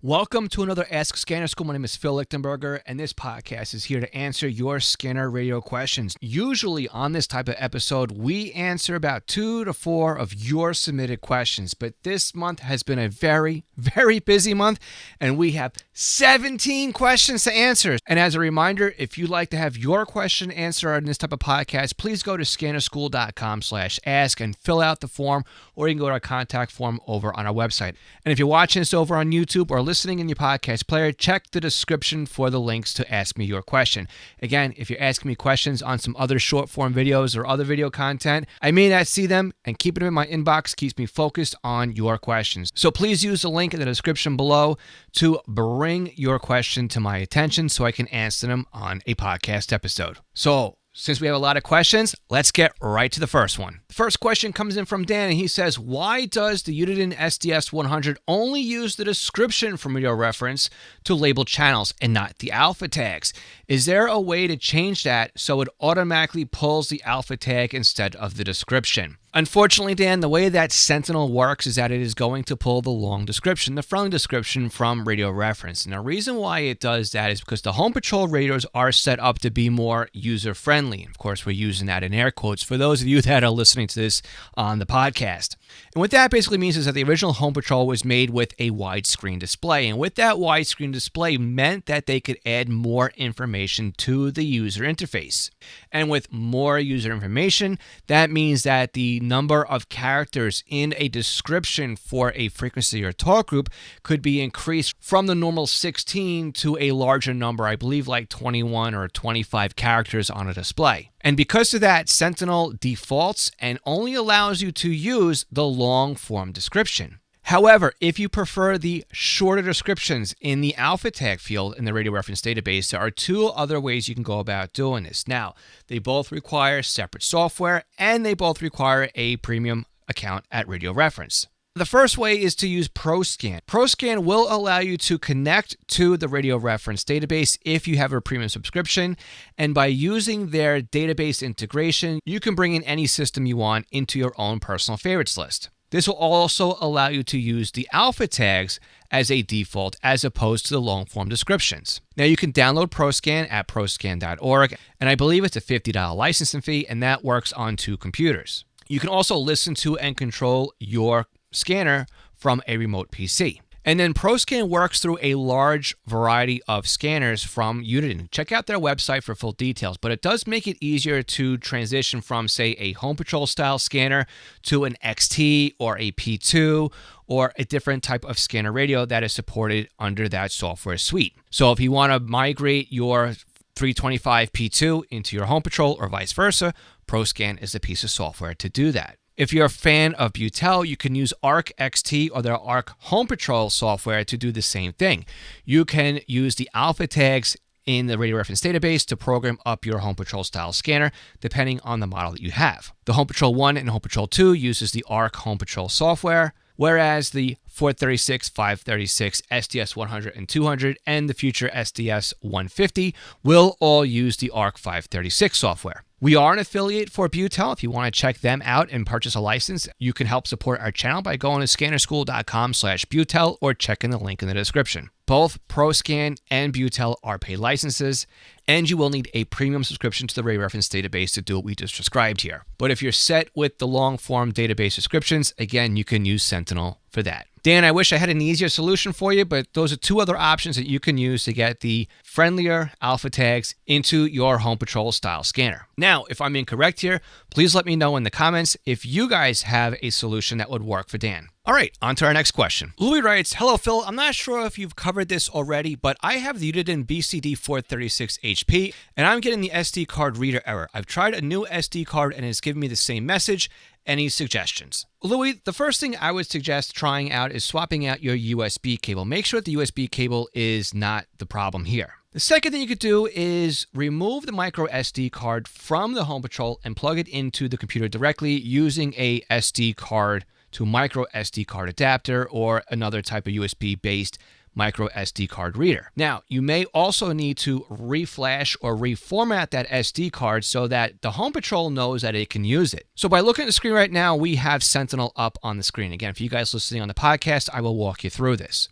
Welcome to another Ask Scanner School. My name is Phil Lichtenberger, and this podcast is here to answer your scanner radio questions. Usually on this type of episode, we answer about 2 to 4 of your submitted questions, but this month has been a very, very busy month, and we have 17 questions to answer. And as a reminder, if you'd like to have your question answered on this type of podcast, please go to scannerschool.com/ask and fill out the form, or you can go to our contact form over on our website. And if you're watching this over on YouTube or listening in your podcast player, check the description for the links to ask me your question. Again, if you're asking me questions on some other short form videos or other video content, I may not see them, and keeping them in my inbox keeps me focused on your questions. So please use the link in the description below to bring your question to my attention so I can answer them on a podcast episode. So since we have a lot of questions, let's get right to the first one. The first question comes in from Dan, and he says, why does the Uniden SDS150 only use the description from radio reference to label channels and not the alpha tags? Is there a way to change that so it automatically pulls the alpha tag instead of the description? Unfortunately, Dan, the way that Sentinel works is that it is going to pull the long description, the front description from radio reference. And the reason why it does that is because the Home Patrol radios are set up to be more user-friendly. Of course, we're using that in air quotes for those of you that are listening to this on the podcast. And what that basically means is that the original Home Patrol was made with a widescreen display. And with that widescreen display meant that they could add more information to the user interface. And with more user information, that means that the number of characters in a description for a frequency or talk group could be increased from the normal 16 to a larger number, I believe like 21 or 25 characters on a display. And because of that, Sentinel defaults and only allows you to use the long form description. However, if you prefer the shorter descriptions in the alpha tag field in the radio reference database, there are 2 other ways you can go about doing this. Now, they both require separate software, and they both require a premium account at Radio Reference. The first way is to use ProScan. ProScan will allow you to connect to the Radio Reference database if you have a premium subscription, and by using their database integration, you can bring in any system you want into your own personal favorites list. This will also allow you to use the alpha tags as a default as opposed to the long form descriptions. Now you can download ProScan at proscan.org, and I believe it's a $50 licensing fee, and that works on 2 computers. You can also listen to and control your scanner from a remote PC. And then ProScan works through a large variety of scanners from Uniden. Check out their website for full details, but it does make it easier to transition from, say, a Home Patrol style scanner to an XT or a P2 or a different type of scanner radio that is supported under that software suite. So if you want to migrate your 325 P2 into your Home Patrol or vice versa, ProScan is a piece of software to do that. If you're a fan of Butel, you can use Arc XT or their Arc Home Patrol software to do the same thing. You can use the alpha tags in the radio reference database to program up your Home Patrol style scanner, depending on the model that you have. The Home Patrol 1 and Home Patrol 2 uses the Arc Home Patrol software, whereas the 436, 536, SDS100 and 200, and the future SDS150 will all use the Arc 536 software. We are an affiliate for Butel. If you want to check them out and purchase a license, you can help support our channel by going to scannerschool.com/Butel or checking the link in the description. Both ProScan and Butel are paid licenses, and you will need a premium subscription to the Radio Reference database to do what we just described here. But if you're set with the long-form database subscriptions, again, you can use Sentinel for that. Dan, I wish I had an easier solution for you, but those are 2 other options that you can use to get the friendlier alpha tags into your Home Patrol style scanner. Now, if I'm incorrect here, please let me know in the comments if you guys have a solution that would work for Dan. All right, on to our next question. Louis writes, hello, Phil. I'm not sure if you've covered this already, but I have the Uniden BCD436HP, and I'm getting the SD card reader error. I've tried a new SD card, and it's giving me the same message. Any suggestions? Louis, the first thing I would suggest trying out is swapping out your USB cable. Make sure that the USB cable is not the problem here. The second thing you could do is remove the micro SD card from the Home Patrol and plug it into the computer directly using a SD card to micro SD card adapter or another type of USB-based micro SD card reader. Now, you may also need to reflash or reformat that SD card so that the Home Patrol knows that it can use it. So by looking at the screen right now, we have Sentinel up on the screen. Again, for you guys listening on the podcast, I will walk you through this.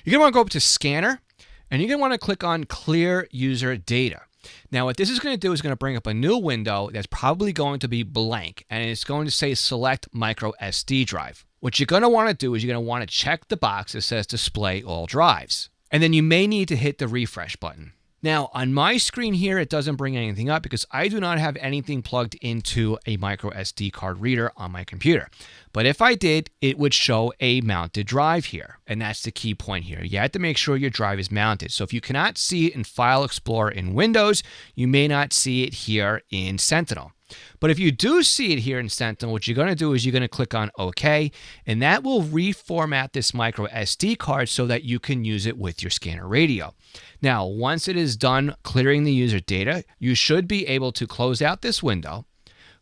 You're going to want to go up to Scanner, and you're going to want to click on Clear User Data. Now, what this is going to do is going to bring up a new window that's probably going to be blank, and it's going to say Select Micro SD Drive. What you're going to want to do is you're going to want to check the box that says Display All Drives, and then you may need to hit the refresh button. Now, on my screen here, it doesn't bring anything up because I do not have anything plugged into a micro SD card reader on my computer. But if I did, it would show a mounted drive here. And that's the key point here. You have to make sure your drive is mounted. So if you cannot see it in File Explorer in Windows, you may not see it here in Sentinel. But if you do see it here in Sentinel, what you're going to do is you're going to click on OK, and that will reformat this micro SD card so that you can use it with your scanner radio. Now, once it is done clearing the user data, you should be able to close out this window,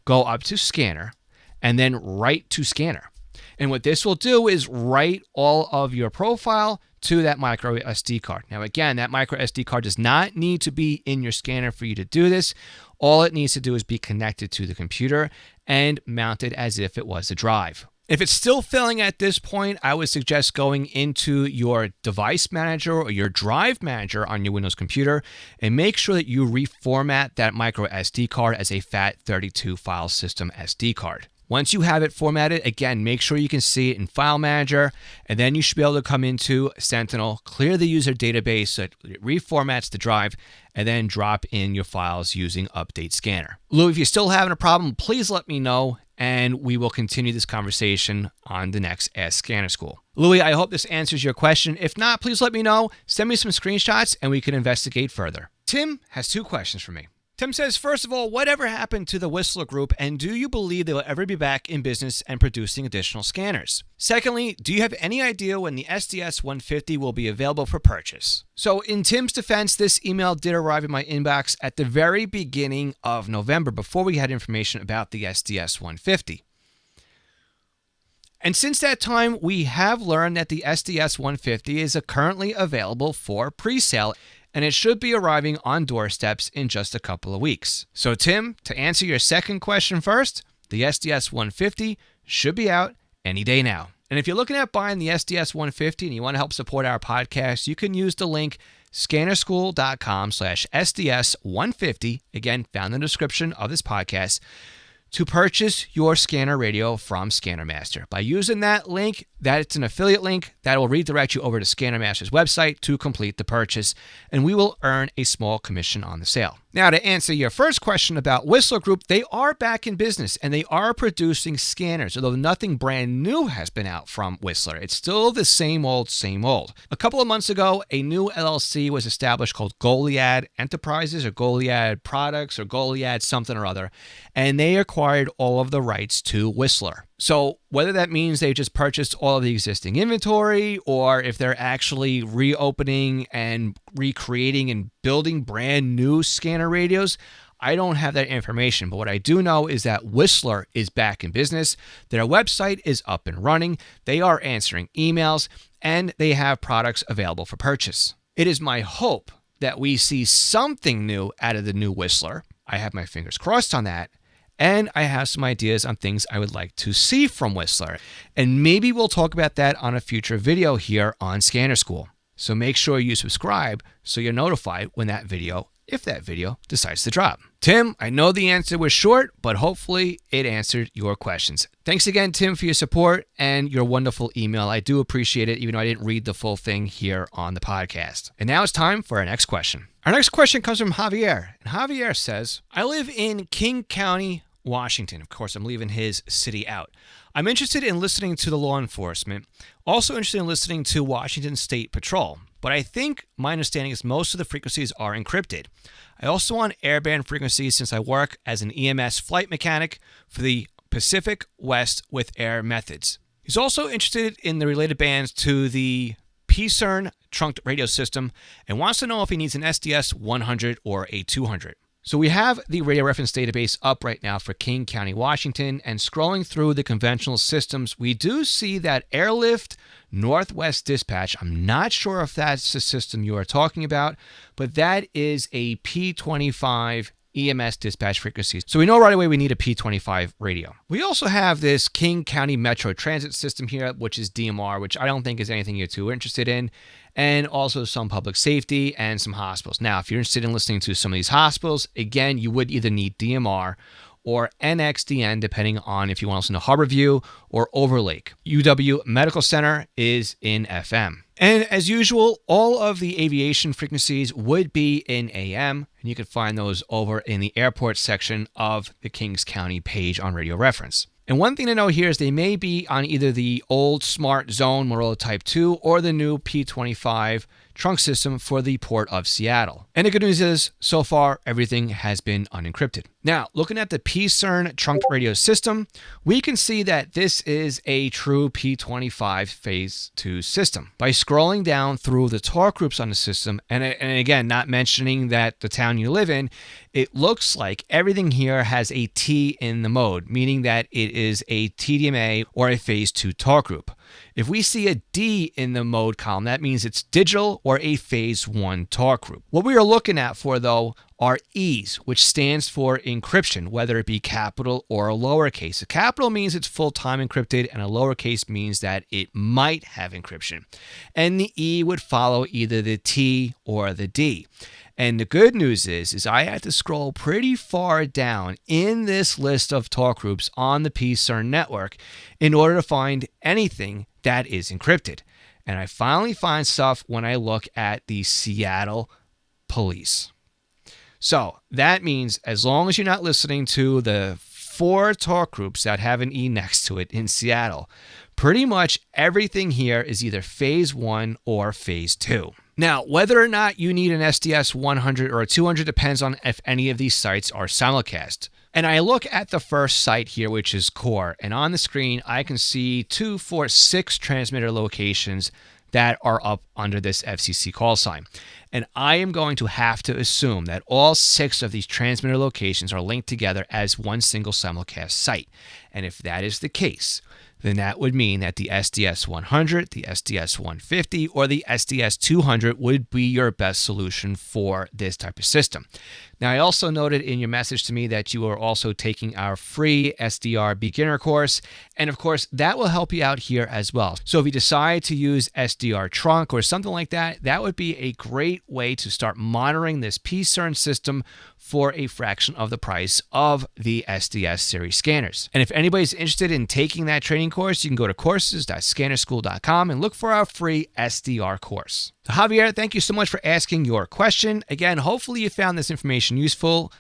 go up to Scanner, and then write to Scanner. And what this will do is write all of your profile to that micro SD card. Now, again, that micro SD card does not need to be in your scanner for you to do this. All it needs to do is be connected to the computer and mounted as if it was a drive. If it's still failing at this point, I would suggest going into your device manager or your drive manager on your Windows computer and make sure that you reformat that micro SD card as a FAT32 file system SD card. Once you have it formatted, again, make sure you can see it in File Manager, and then you should be able to come into Sentinel, clear the user database so it reformats the drive, and then drop in your files using Update Scanner. Lou, if you're still having a problem, please let me know, and we will continue this conversation on the next Ask Scanner School. Louis, I hope this answers your question. If not, please let me know. Send me some screenshots, and we can investigate further. Tim has 2 questions for me. Tim says, first of all, whatever happened to the Whistler Group, and do you believe they will ever be back in business and producing additional scanners? Secondly, do you have any idea when the SDS150 will be available for purchase? So in Tim's defense, this email did arrive in my inbox at the very beginning of November, before we had information about the SDS150. And since that time, we have learned that the SDS150 is currently available for pre-sale, and it should be arriving on doorsteps in just a couple of weeks. So Tim, to answer your second question first, the SDS150 should be out any day now. And if you're looking at buying the SDS150 and you want to help support our podcast, you can use the link scannerschool.com/SDS150, again, found in the description of this podcast, to purchase your scanner radio from Scanner Master. By using that link, that's an affiliate link that will redirect you over to Scanner Master's website to complete the purchase, and we will earn a small commission on the sale. Now, to answer your first question about Whistler Group, they are back in business and they are producing scanners, although nothing brand new has been out from Whistler. It's still the same old, same old. A couple of months ago, a new LLC was established called Goliad Enterprises or Goliad Products or Goliad something or other, and they acquired all of the rights to Whistler. So whether that means they just purchased all of the existing inventory or if they're actually reopening and recreating and building brand new scanner radios, I don't have that information. But what I do know is that Whistler is back in business. Their website is up and running. They are answering emails and they have products available for purchase. It is my hope that we see something new out of the new Whistler. I have my fingers crossed on that. And I have some ideas on things I would like to see from Whistler. And maybe we'll talk about that on a future video here on Scanner School. So make sure you subscribe so you're notified when that video, if that video, decides to drop. Tim, I know the answer was short, but hopefully it answered your questions. Thanks again, Tim, for your support and your wonderful email. I do appreciate it, even though I didn't read the full thing here on the podcast. And now it's time for our next question. Our next question comes from Javier. And Javier says, I live in King County, Washington. Of course, I'm leaving his city out. I'm interested in listening to the law enforcement, also interested in listening to Washington State Patrol, but I think my understanding is most of the frequencies are encrypted. I also want airband frequencies since I work as an EMS flight mechanic for the Pacific West with Air Methods. He's also interested in the related bands to the PCERN trunked radio system and wants to know if he needs an SDS100 or a 200. So we have the radio reference database up right now for King County, Washington, and scrolling through the conventional systems, we do see that Airlift Northwest Dispatch. I'm not sure if that's the system you are talking about, but that is a P25 EMS dispatch frequencies. So we know right away we need a P25 radio. We also have this King County Metro Transit System here, which is DMR, which I don't think is anything you're too interested in, and also some public safety and some hospitals. Now, if you're interested in listening to some of these hospitals, again, you would either need DMR or NXDN, depending on if you want to listen to Harborview or Overlake. UW Medical Center is in FM. And as usual, all of the aviation frequencies would be in AM, and you can find those over in the airport section of the Kings County page on Radio Reference. And one thing to know here is they may be on either the old Smart Zone Motorola Type 2 or the new P25 trunk system for the Port of Seattle. And the good news is, so far, everything has been unencrypted. Now, looking at the PCERN trunk radio system, we can see that this is a true P25 Phase 2 system. By scrolling down through the talk groups on the system, and again, not mentioning that the town you live in, it looks like everything here has a T in the mode, meaning that it is a TDMA or a Phase 2 talk group. If we see a D in the mode column, that means it's digital or a Phase 1 talk group. What we are looking at for, though, are E's, which stands for encryption, whether it be capital or a lowercase. A capital means it's full-time encrypted, and a lowercase means that it might have encryption. And the E would follow either the T or the D. And the good news is I had to scroll pretty far down in this list of talk groups on the PCERN network in order to find anything that is encrypted. And I finally find stuff when I look at the Seattle Police. So that means as long as you're not listening to the 4 talk groups that have an E next to it in Seattle, pretty much everything here is either Phase 1 or Phase 2. Now, whether or not you need an SDS100 or a 200 depends on if any of these sites are simulcast. And I look at the first site here, which is Core, and on the screen I can see 2, 4, 6 transmitter locations that are up under this FCC call sign. And I am going to have to assume that all 6 of these transmitter locations are linked together as one single simulcast site. And if that is the case, then that would mean that the SDS100, the SDS150, or the SDS200 would be your best solution for this type of system. Now, I also noted in your message to me that you are also taking our free SDR beginner course, and of course, that will help you out here as well. So if you decide to use SDR trunk or something like that, that would be a great way to start monitoring this PCERN system for a fraction of the price of the SDS series scanners. And if anybody's interested in taking that training course, you can go to courses.scannerschool.com and look for our free SDR course. So Javier, thank you so much for asking your question. Again, hopefully you found this information useful.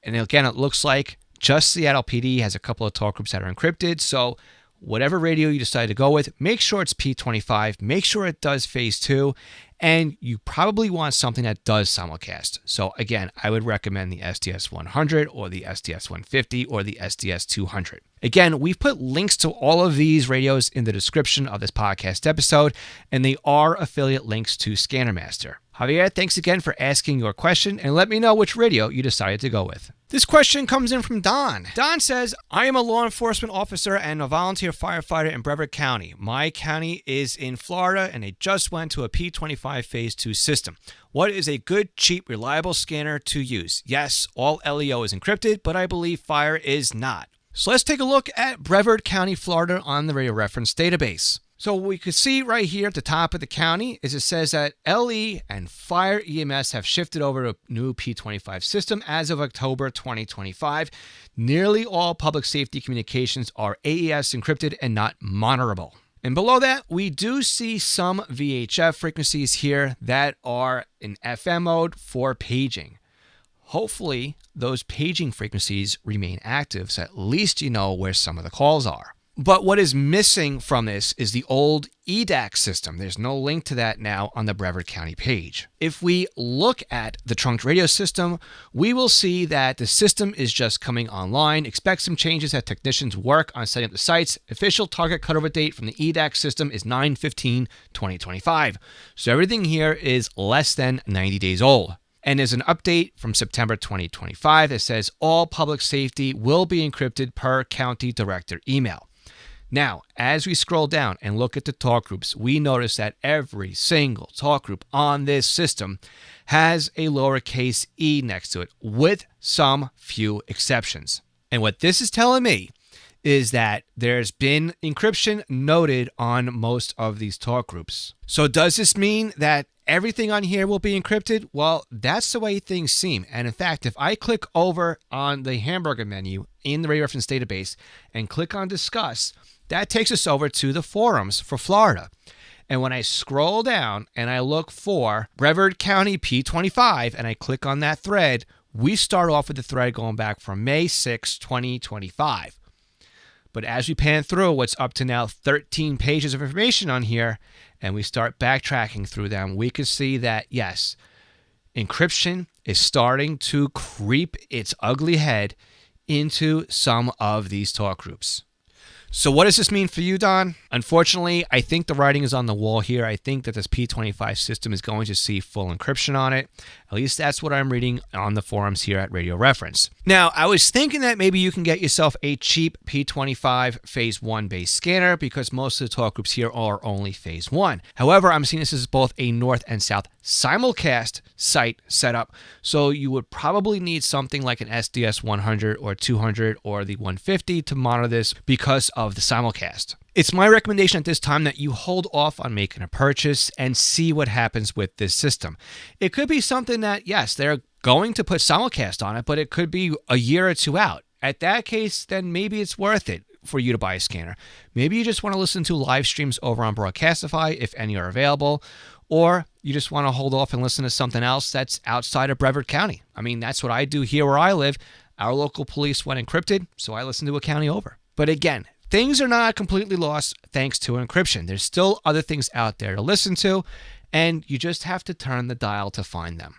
And again, it looks like just Seattle PD has a couple of talk groups that are encrypted. So whatever radio you decide to go with, make sure it's P25, make sure it does Phase 2, and you probably want something that does simulcast. So again, I would recommend the SDS100 or the SDS150 or the SDS200. Again, we've put links to all of these radios in the description of this podcast episode, and they are affiliate links to ScannerMaster. Javier, thanks again for asking your question, and let me know which radio you decided to go with. This question comes in from Don. Don says, I am a law enforcement officer and a volunteer firefighter in Brevard County. My county is in Florida, and they just went to a P25 Phase 2 system. What is a good, cheap, reliable scanner to use? Yes, all LEO is encrypted, but I believe fire is not. So let's take a look at Brevard County, Florida on the Radio Reference database. So what we can see right here at the top of the county is it says that LE and Fire EMS have shifted over to a new P25 system as of October 2025. Nearly all public safety communications are AES encrypted and not monitorable. And below that, we do see some VHF frequencies here that are in FM mode for paging. Hopefully, those paging frequencies remain active, so at least you know where some of the calls are. But what is missing from this is the old EDAC system. There's no link to that now on the Brevard County page. If we look at the trunked radio system, we will see that the system is just coming online. Expect some changes as technicians work on setting up the sites. Official target cutover date from the EDAC system is 9/15/2025. So everything here is less than 90 days old. And there's an update from September 2025 that says all public safety will be encrypted per county director email. Now, as we scroll down and look at the talk groups, we notice that every single talk group on this system has a lowercase e next to it, with some few exceptions. And what this is telling me is that there's been encryption noted on most of these talk groups. So does this mean that everything on here will be encrypted? Well, that's the way things seem. And in fact, if I click over on the hamburger menu in the radio reference database and click on discuss, that takes us over to the forums for Florida. And when I scroll down and I look for Brevard County P25 and I click on that thread, we start off with the thread going back from May 6, 2025. But as we pan through what's up to now 13 pages of information on here, and we start backtracking through them, we can see that, yes, encryption is starting to creep its ugly head into some of these talk groups. So what does this mean for you, Don? Unfortunately, I think the writing is on the wall here. I think that this P25 system is going to see full encryption on it. At least that's what I'm reading on the forums here at Radio Reference. Now, I was thinking that maybe you can get yourself a cheap P25 Phase 1 based scanner because most of the talk groups here are only Phase 1. However, I'm seeing this as both a North and South simulcast site setup, so you would probably need something like an SDS100 or 200 or the 150 to monitor this because of the simulcast. It's my recommendation at this time that you hold off on making a purchase and see what happens with this system. It could be something that, yes, they're going to put simulcast on it, but it could be a year or two out. At that case, then maybe it's worth it for you to buy a scanner. Maybe you just want to listen to live streams over on Broadcastify, if any are available, or you just want to hold off and listen to something else that's outside of Brevard County. I mean, that's what I do here where I live. Our local police went encrypted, so I listen to a county over. But again, things are not completely lost thanks to encryption. There's still other things out there to listen to, and you just have to turn the dial to find them.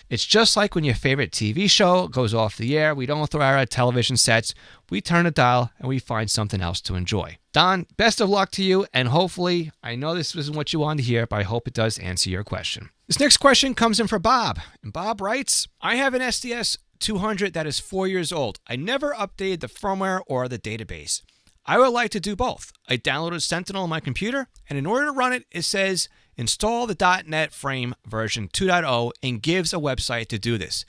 It's just like when your favorite TV show goes off the air. We don't throw out our television sets. We turn a dial and we find something else to enjoy. Don, best of luck to you, and hopefully, I know this isn't what you wanted to hear, but I hope it does answer your question. This next question comes in for Bob, and Bob writes, I have an SDS200 that is 4 years old. I never updated the firmware or the database. I would like to do both. I downloaded Sentinel on my computer, and in order to run it, it says install the .NET Frame version 2.0 and gives a website to do this.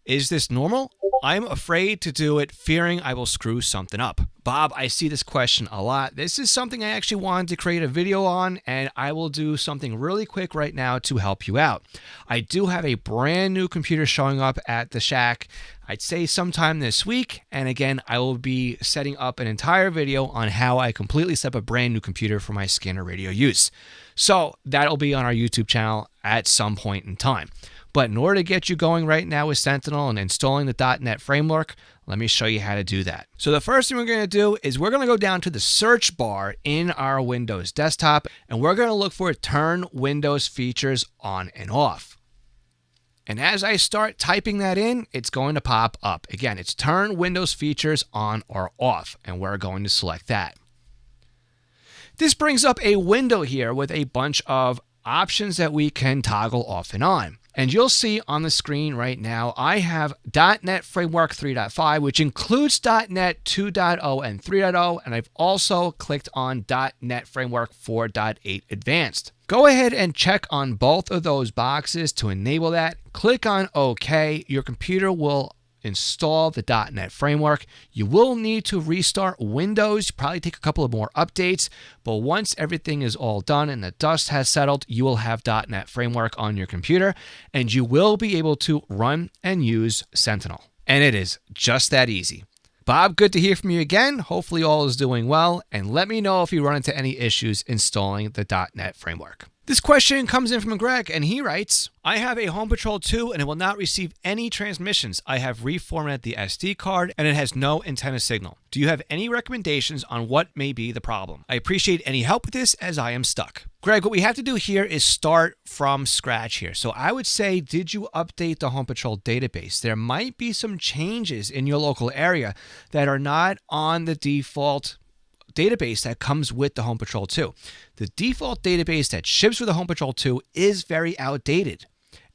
Is this normal? I'm afraid to do it, fearing I will screw something up. Bob, I see this question a lot. This is something I actually wanted to create a video on, and I will do something really quick right now to help you out. I do have a brand new computer showing up at the shack, I'd say sometime this week, and again, I will be setting up an entire video on how I completely set up a brand new computer for my scanner radio use. So that'll be on our YouTube channel at some point in time. But in order to get you going right now with Sentinel and installing the .NET framework, let me show you how to do that. So the first thing we're going to do is we're going to go down to the search bar in our Windows desktop, and we're going to look for Turn Windows Features On and Off. And as I start typing that in, it's going to pop up. Again, it's Turn Windows Features On or Off, and we're going to select that. This brings up a window here with a bunch of options that we can toggle off and on. And you'll see on the screen right now, I have .NET Framework 3.5, which includes .NET 2.0 and 3.0, and I've also clicked on .NET Framework 4.8 Advanced. Go ahead and check on both of those boxes to enable that. Click on OK. Your computer will install the .NET framework. You will need to restart Windows, probably take a couple of more updates, but once everything is all done and the dust has settled, you will have .NET framework on your computer, and you will be able to run and use Sentinel. And it is just that easy. Bob, good to hear from you again. Hopefully all is doing well, and let me know if you run into any issues installing the .NET framework. This question comes in from Greg, and he writes, I have a Home Patrol 2 and it will not receive any transmissions. I have reformatted the SD card and it has no antenna signal. Do you have any recommendations on what may be the problem? I appreciate any help with this as I am stuck. Greg, what we have to do here is start from scratch here. So I would say, did you update the Home Patrol database? There might be some changes in your local area that are not on the default database that comes with the Home Patrol 2. The default database that ships with the Home Patrol 2 is very outdated,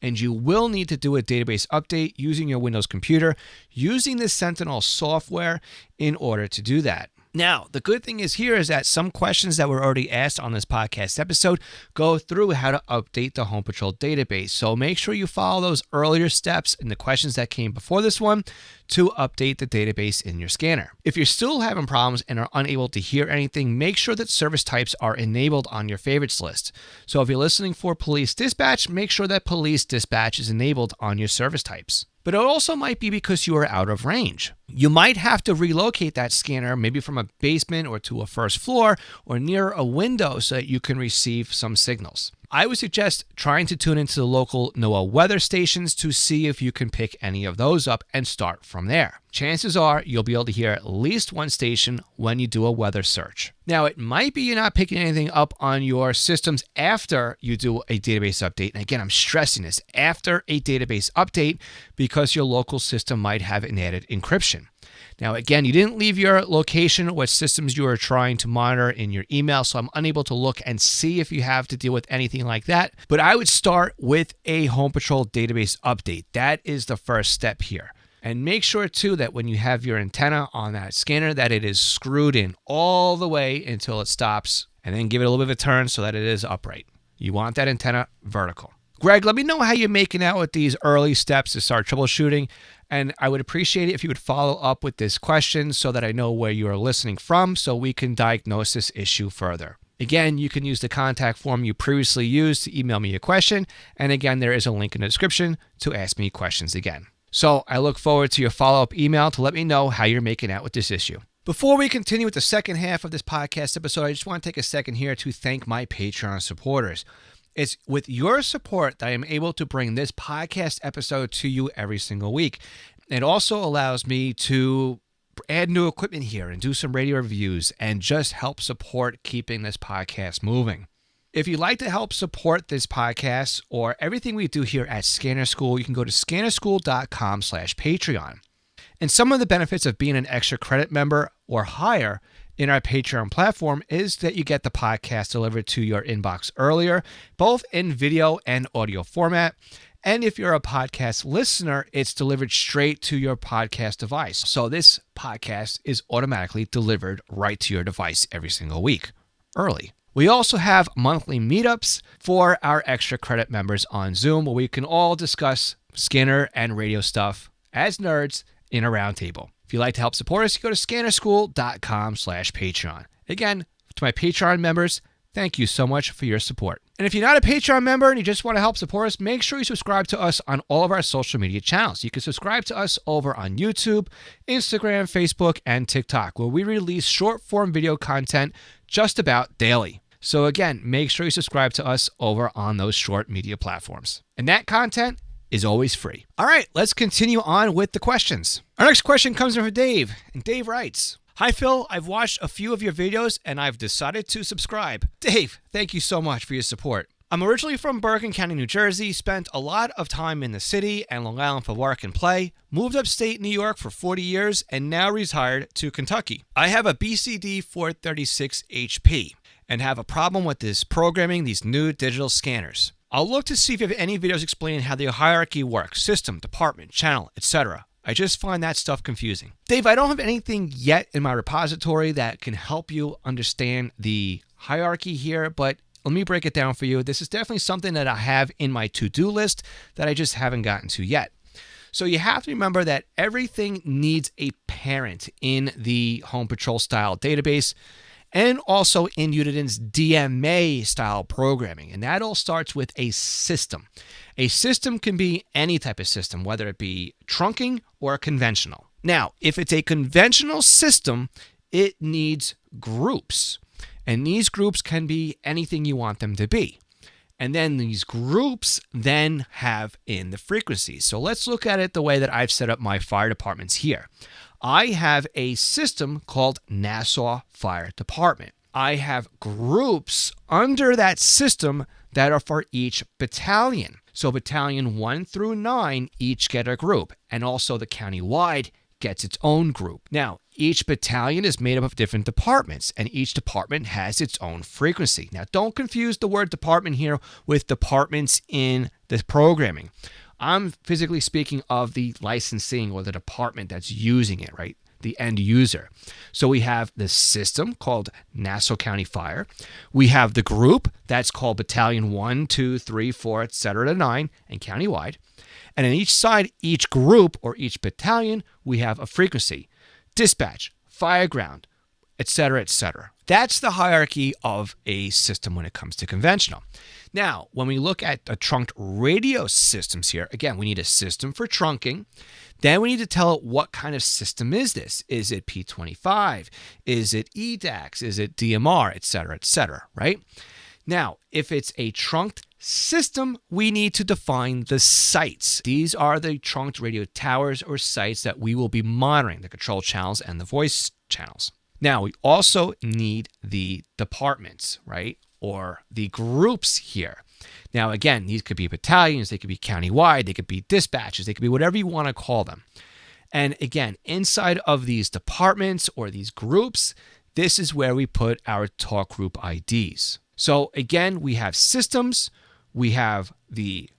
and you will need to do a database update using your Windows computer, using the Sentinel software in order to do that. Now, the good thing is here is that some questions that were already asked on this podcast episode go through how to update the Home Patrol database. So make sure you follow those earlier steps in the questions that came before this one to update the database in your scanner. If you're still having problems and are unable to hear anything, make sure that service types are enabled on your favorites list. So if you're listening for police dispatch, make sure that police dispatch is enabled on your service types. But it also might be because you are out of range. You might have to relocate that scanner maybe from a basement or to a first floor or near a window so that you can receive some signals. I would suggest trying to tune into the local NOAA weather stations to see if you can pick any of those up and start from there. Chances are you'll be able to hear at least one station when you do a weather search. Now, it might be you're not picking anything up on your systems after you do a database update. And again, I'm stressing this, after a database update, because your local system might have an added encryption. Now, again, you didn't leave your location, what systems you are trying to monitor in your email, so I'm unable to look and see if you have to deal with anything like that. But I would start with a Home Patrol database update. That is the first step here. And make sure, too, that when you have your antenna on that scanner, that it is screwed in all the way until it stops, and then give it a little bit of a turn so that it is upright. You want that antenna vertical. Greg, let me know how you're making out with these early steps to start troubleshooting. And I would appreciate it if you would follow up with this question so that I know where you are listening from so we can diagnose this issue further. Again, you can use the contact form you previously used to email me a question. And again, there is a link in the description to ask me questions again. So I look forward to your follow-up email to let me know how you're making out with this issue. Before we continue with the second half of this podcast episode, I just want to take a second here to thank my Patreon supporters. It's with your support that I am able to bring this podcast episode to you every single week. It also allows me to add new equipment here and do some radio reviews and just help support keeping this podcast moving. If you'd like to help support this podcast or everything we do here at Scanner School, you can go to scannerschool.com/Patreon. And some of the benefits of being an extra credit member or higher in our Patreon platform is that you get the podcast delivered to your inbox earlier, both in video and audio format. And if you're a podcast listener, it's delivered straight to your podcast device. So this podcast is automatically delivered right to your device every single week, early. We also have monthly meetups for our extra credit members on Zoom where we can all discuss scanner and radio stuff as nerds in a roundtable. If you'd like to help support us, you go to scannerschool.com/Patreon. Again, to my Patreon members, thank you so much for your support. And if you're not a Patreon member and you just want to help support us, make sure you subscribe to us on all of our social media channels. You can subscribe to us over on YouTube, Instagram, Facebook, and TikTok, where we release short-form video content just about daily. So again, make sure you subscribe to us over on those short media platforms. And that content is always free. All right, let's continue on with the questions. Our next question comes from Dave, and Dave writes, "Hi Phil, I've watched a few of your videos and I've decided to subscribe." Dave, thank you so much for your support. I'm originally from Brevard County, New Jersey, spent a lot of time in the city and Long Island for work and play, moved upstate New York for 40 years, and now retired to Kentucky. I have a BCD436HP and have a problem with this programming these new digital scanners. I'll look to see if you have any videos explaining how the hierarchy works, system, department, channel, etc. I just find that stuff confusing. Dave, I don't have anything yet in my repository that can help you understand the hierarchy here, but let me break it down for you. This is definitely something that I have in my to-do list that I just haven't gotten to yet. So you have to remember that everything needs a parent in the Home Patrol style database, and also in Uniden's DMA style programming. And that all starts with a system. A system can be any type of system, whether it be trunking or conventional. Now, if it's a conventional system, it needs groups. And these groups can be anything you want them to be. And then these groups then have in the frequencies. So let's look at it the way that I've set up my fire departments here. I have a system called Nassau Fire Department. I have groups under that system that are for each battalion. So battalion 1 through 9 each get a group, and also the county-wide gets its own group. Now, each battalion is made up of different departments, and each department has its own frequency. Now, don't confuse the word department here with departments in the programming. I'm physically speaking of the licensing or the department that's using it, right? the end user. So we have the system called Nassau County Fire. We have the group that's called Battalion 1, 2, 3, 4, etc. to 9 and countywide. And on each side, each group or each battalion, we have a frequency, dispatch, fireground, etc., etc. That's the hierarchy of a system when it comes to conventional. Now, when we look at the trunked radio systems here, again, we need a system for trunking. Then we need to tell it what kind of system is this. Is it P25? Is it EDAX? Is it DMR, etc., right? Now, if it's a trunked system, we need to define the sites. These are the trunked radio towers or sites that we will be monitoring, the control channels and the voice channels. Now, we also need the departments, right? Or the groups here. Now, again, these could be battalions, they could be countywide, they could be dispatches, they could be whatever you want to call them. And again, inside of these departments or these groups, this is where we put our talk group IDs. So again, we have systems, we have the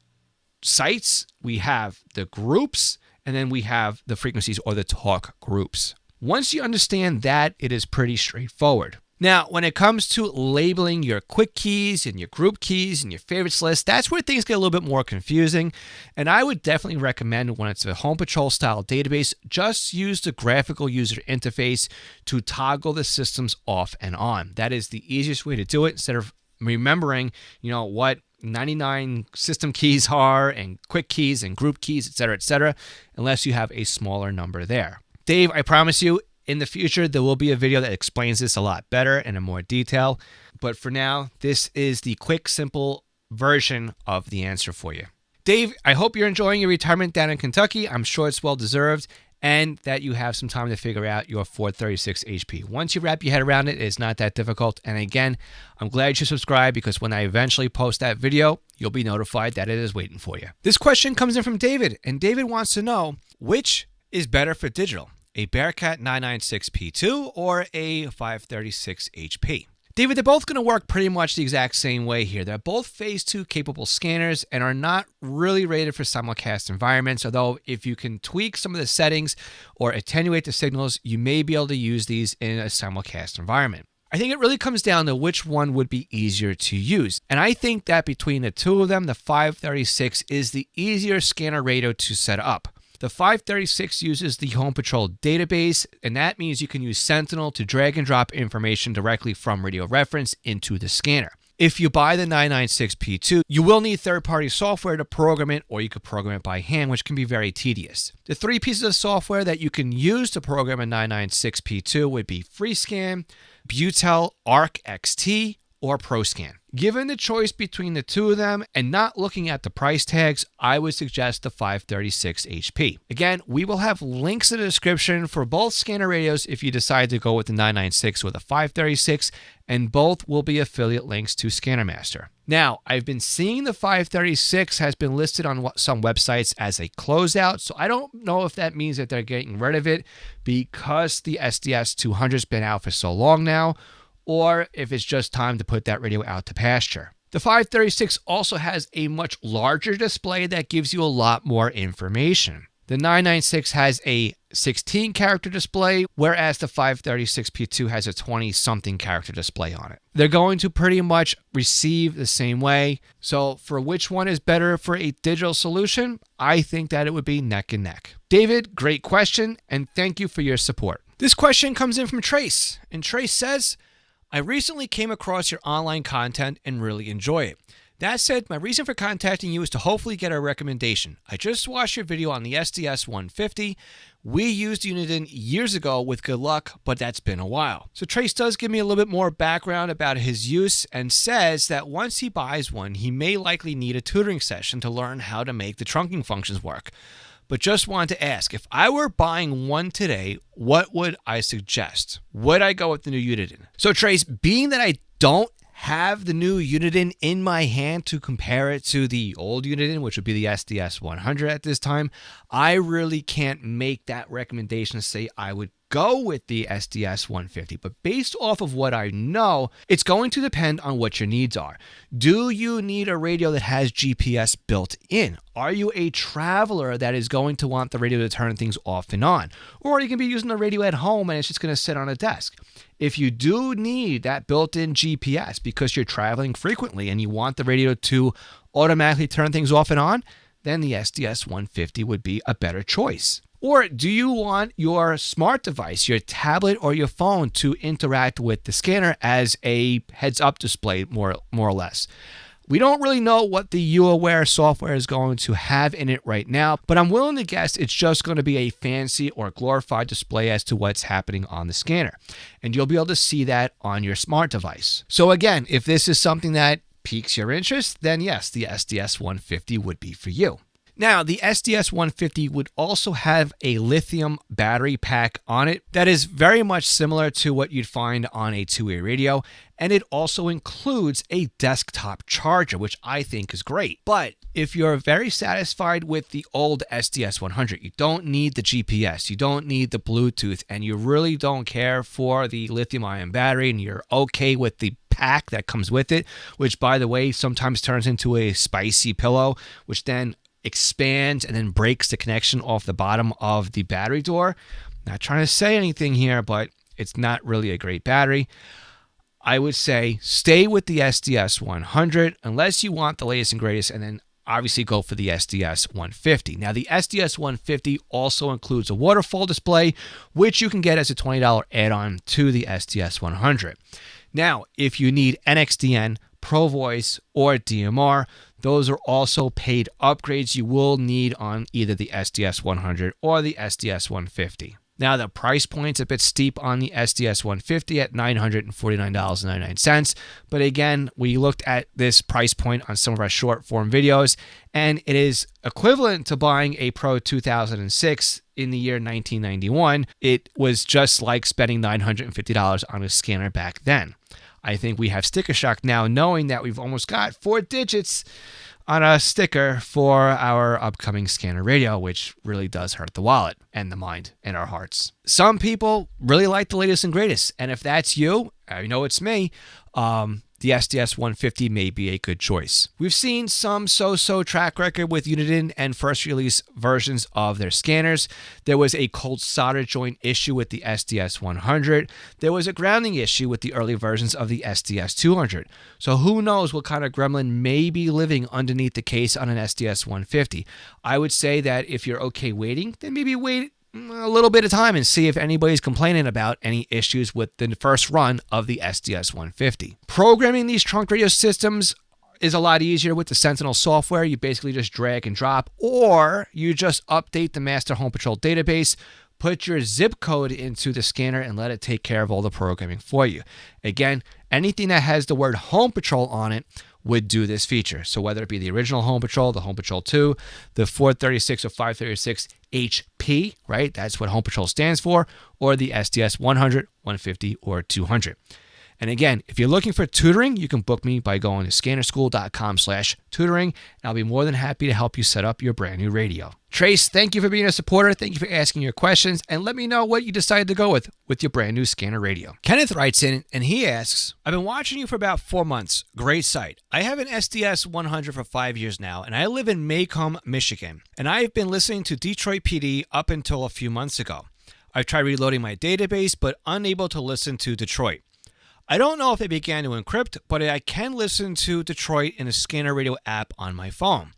sites, we have the groups, and then we have the frequencies or the talk groups. Once you understand that, it is pretty straightforward. Now, when it comes to labeling your quick keys and your group keys and your favorites list, that's where things get a little bit more confusing. And I would definitely recommend when it's a home patrol style database, just use the graphical user interface to toggle the systems off and on. That is the easiest way to do it instead of remembering, what 99 system keys are and quick keys and group keys, etc., unless you have a smaller number there. Dave, I promise you, in the future, there will be a video that explains this a lot better and in more detail. But for now, this is the quick, simple version of the answer for you. Dave, I hope you're enjoying your retirement down in Kentucky. I'm sure it's well-deserved and that you have some time to figure out your 436 HP. Once you wrap your head around it, it's not that difficult. And again, I'm glad you subscribed because when I eventually post that video, you'll be notified that it is waiting for you. This question comes in from David, and David wants to know, which is better for digital, a Bearcat 996P2 or a 536 HP? David, they're both going to work pretty much the exact same way here. They're both phase 2 capable scanners and are not really rated for simulcast environments, although if you can tweak some of the settings or attenuate the signals, you may be able to use these in a simulcast environment. I think it really comes down to which one would be easier to use. And I think that between the two of them, the 536 is the easier scanner radio to set up. The 536 uses the Home Patrol database, and that means you can use Sentinel to drag and drop information directly from radio reference into the scanner. If you buy the 996P2, you will need third-party software to program it, or you could program it by hand, which can be very tedious. The three pieces of software that you can use to program a 996P2 would be FreeScan, Butel Arc XT, or ProScan. Given the choice between the two of them and not looking at the price tags, I would suggest the 536 HP. Again, we will have links in the description for both scanner radios if you decide to go with the 996 or the 536, and both will be affiliate links to ScannerMaster. Now, I've been seeing the 536 has been listed on some websites as a closeout, so I don't know if that means that they're getting rid of it because the SDS200 has been out for so long now, or if it's just time to put that radio out to pasture. The 536 also has a much larger display that gives you a lot more information. The 996 has a 16-character display, whereas the 536P2 has a 20-something character display on it. They're going to pretty much receive the same way. So for which one is better for a digital solution, I think that it would be neck and neck. David, great question, and thank you for your support. This question comes in from Trace, and Trace says, I recently came across your online content and really enjoy it. That said, my reason for contacting you is to hopefully get a recommendation. I just watched your video on the SDS150. We used Uniden years ago with good luck, but that's been a while. So Trace does give me a little bit more background about his use and says that once he buys one, he may likely need a tutoring session to learn how to make the trunking functions work. But just wanted to ask, if I were buying one today, what would I suggest? Would I go with the new Uniden? So Trace, being that I don't have the new Uniden in my hand to compare it to the old Uniden, which would be the SDS100 at this time, I really can't make that recommendation to say I would go with the SDS150, but based off of what I know, it's going to depend on what your needs are. Do you need a radio that has GPS built in? Are you a traveler that is going to want the radio to turn things off and on? Or are you going to be using the radio at home and it's just going to sit on a desk? If you do need that built-in GPS because you're traveling frequently and you want the radio to automatically turn things off and on, then the SDS150 would be a better choice. Or do you want your smart device, your tablet or your phone, to interact with the scanner as a heads-up display, more or less? We don't really know what the UAware software is going to have in it right now, but I'm willing to guess it's just going to be a fancy or glorified display as to what's happening on the scanner. And you'll be able to see that on your smart device. So again, if this is something that piques your interest, then yes, the SDS150 would be for you. Now, the SDS150 would also have a lithium battery pack on it that is very much similar to what you'd find on a two-way radio, and it also includes a desktop charger, which I think is great. But if you're very satisfied with the old SDS100, you don't need the GPS, you don't need the Bluetooth, and you really don't care for the lithium-ion battery, and you're okay with the pack that comes with it, which, by the way, sometimes turns into a spicy pillow, which then expands and then breaks the connection off the bottom of the battery door. Not trying to say anything here, but it's not really a great battery. I would say stay with the SDS100 unless you want the latest and greatest, and then obviously go for the SDS150. Now, the SDS150 also includes a waterfall display, which you can get as a $20 add-on to the SDS100. Now, if you need NXDN, Pro Voice, or DMR, those are also paid upgrades you will need on either the SDS100 or the SDS150. Now, the price point's a bit steep on the SDS150 at $949.99. But again, we looked at this price point on some of our short form videos, and it is equivalent to buying a Pro 2006 in the year 1991. It was just like spending $950 on a scanner back then. I think we have sticker shock now, knowing that we've almost got 4 digits on a sticker for our upcoming scanner radio, which really does hurt the wallet and the mind and our hearts. Some people really like the latest and greatest, and if that's you, I know it's me, the SDS150 may be a good choice. We've seen some so-so track record with Uniden and first release versions of their scanners. There was a cold solder joint issue with the SDS100. There was a grounding issue with the early versions of the SDS200. So who knows what kind of gremlin may be living underneath the case on an SDS150. I would say that if you're okay waiting, then maybe wait a little bit of time and see if anybody's complaining about any issues with the first run of the SDS150. Programming these trunk radio systems is a lot easier with the Sentinel software. You basically just drag and drop, or you just update the Master Home Patrol database, put your zip code into the scanner, and let it take care of all the programming for you. Again, anything that has the word Home Patrol on it would do this feature. So whether it be the original Home Patrol, the Home Patrol 2, the 436 or 536 HP, right? That's what Home Patrol stands for, or the SDS 100, 150, or 200. And again, if you're looking for tutoring, you can book me by going to scannerschool.com/tutoring, and I'll be more than happy to help you set up your brand new radio. Trace, thank you for being a supporter. Thank you for asking your questions, and let me know what you decided to go with your brand new scanner radio. Kenneth writes in, and he asks, I've been watching you for about 4 months. Great site. I have an SDS 100 for 5 years now, and I live in Macomb, Michigan, and I've been listening to Detroit PD up until a few months ago. I've tried reloading my database, but unable to listen to Detroit. I don't know if they began to encrypt, but I can listen to Detroit in a scanner radio app on my phone.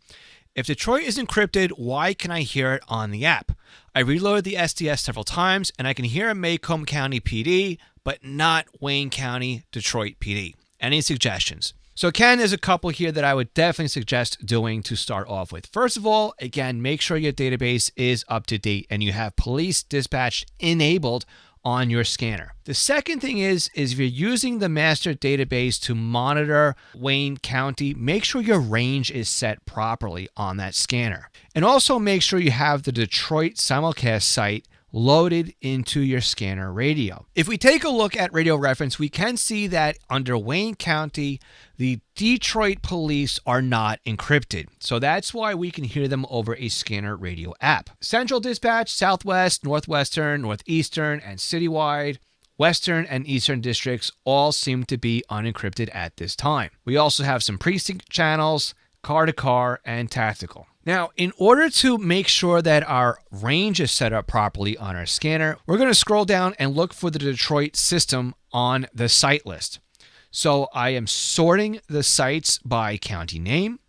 If Detroit is encrypted, why can I hear it on the app? I reloaded the SDS several times, and I can hear Macomb County PD, but not Wayne County, Detroit PD. Any suggestions? So Ken, there's a couple here that I would definitely suggest doing to start off with. First of all, again, make sure your database is up to date and you have police dispatch enabled on your scanner. The second thing is if you're using the master database to monitor Wayne County, make sure your range is set properly on that scanner. And also make sure you have the Detroit simulcast site loaded into your scanner radio. If we take a look at radio reference, we can see that under Wayne County, the Detroit police are not encrypted. So that's why we can hear them over a scanner radio app. Central Dispatch, Southwest, Northwestern, Northeastern, and Citywide, Western and Eastern districts all seem to be unencrypted at this time. We also have some precinct channels, car-to-car, and tactical. Now, in order to make sure that our range is set up properly on our scanner, we're going to scroll down and look for the Detroit system on the site list. So I am sorting the sites by county name.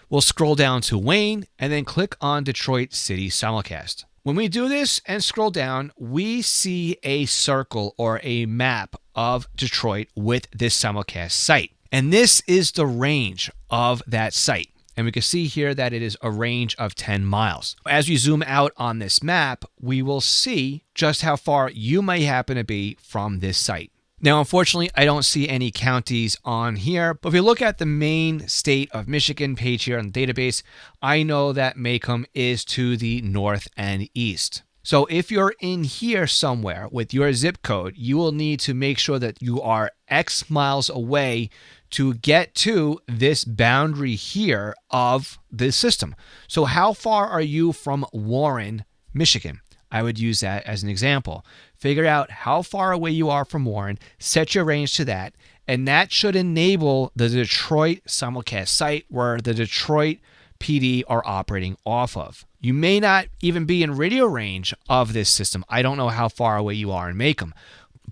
We'll scroll down to Wayne and then click on Detroit City Simulcast. When we do this and scroll down, we see a circle or a map of Detroit with this simulcast site. And this is the range of that site. And we can see here that it is a range of 10 miles. As we zoom out on this map, we will see just how far you may happen to be from this site. Now, unfortunately, I don't see any counties on here, but if you look at the main state of Michigan page here on the database, I know that Macomb is to the north and east. So if you're in here somewhere with your zip code, you will need to make sure that you are X miles away to get to this boundary here of this system. So how far are you from Warren, Michigan? I would use that as an example. Figure out how far away you are from Warren, set your range to that, and that should enable the Detroit simulcast site where the Detroit PD are operating off of. You may not even be in radio range of this system. I don't know how far away you are in Macomb.